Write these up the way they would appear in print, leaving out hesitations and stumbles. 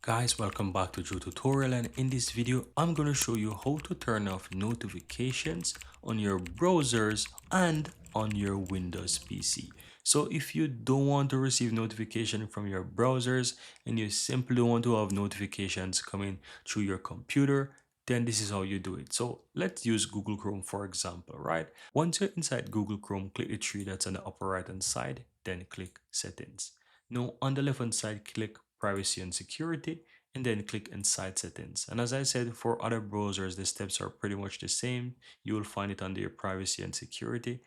Guys, welcome back to Joe Tutorial, and in this video I'm going to show you how to turn off notifications on your browsers and on your Windows PC. So if you don't want to receive notification from your browsers and you simply want to have notifications coming through your computer, then this is how you do it. So let's use Google Chrome for example, right? Once you're inside Google Chrome, click the three dots on the upper right hand side, then click settings. Now on the left hand side, click privacy and security, and then click inside settings. And as I said, for other browsers, the steps are pretty much the same. You will find it under your privacy and security,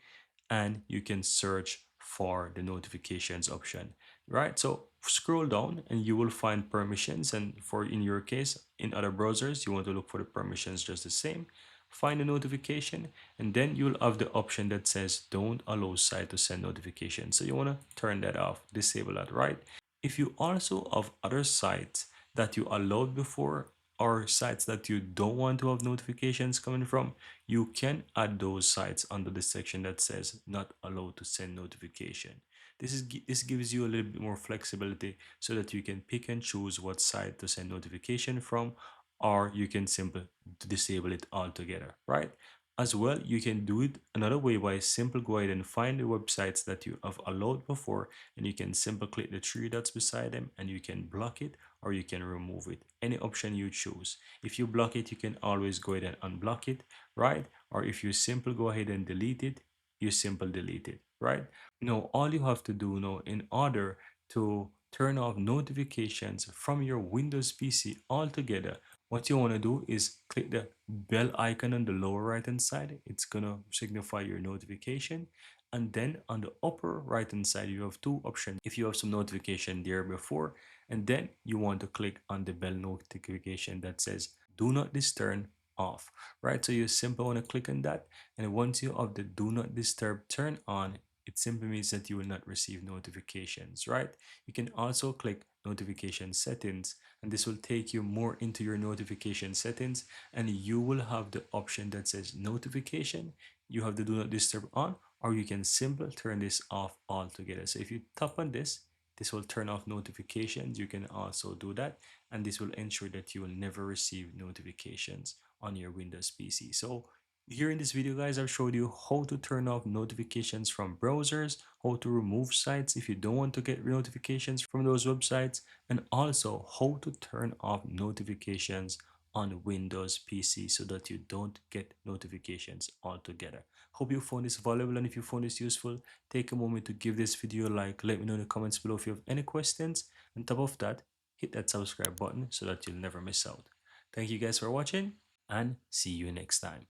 and you can search for the notifications option, right? So scroll down and you will find permissions. And for in your case, in other browsers, you want to look for the permissions just the same. Find the notification, and then you'll have the option that says don't allow site to send notifications. So you want to turn that off, disable that, right? If you also have other sites that you allowed before or sites that you don't want to have notifications coming from, you can add those sites under the section that says not allowed to send notification. This gives you a little bit more flexibility so that you can pick and choose what site to send notification from, or you can simply disable it altogether, right? As well, you can do it another way by simply go ahead and find the websites that you have allowed before, and you can simply click the three dots beside them and you can block it or you can remove it, any option you choose. If you block it, you can always go ahead and unblock it, right? Or if you simply go ahead and delete it, you simply delete it, right? Now all you have to do now in order to turn off notifications from your Windows PC altogether, what you want to do is click the bell icon on the lower right hand side. It's gonna signify your notification, and then on the upper right hand side you have two options. If you have some notification there before, and then you want to click on the bell notification that says do not disturb off, right? So you simply want to click on that, and once you have the do not disturb turn on, it simply means that you will not receive notifications, right? You can also click notification settings, and this will take you more into your notification settings, and you will have the option that says notification. You have the do not disturb on, or you can simply turn this off altogether. So if you tap on this will turn off notifications. You can also do that, and this will ensure that you will never receive notifications on your Windows PC. So here in this video, guys, I've showed you how to turn off notifications from browsers, how to remove sites if you don't want to get notifications from those websites, and also how to turn off notifications on Windows PC so that you don't get notifications altogether. Hope you found this valuable, and if you found this useful, take a moment to give this video a like. Let me know in the comments below if you have any questions. On top of that, hit that subscribe button so that you'll never miss out. Thank you guys for watching, and see you next time.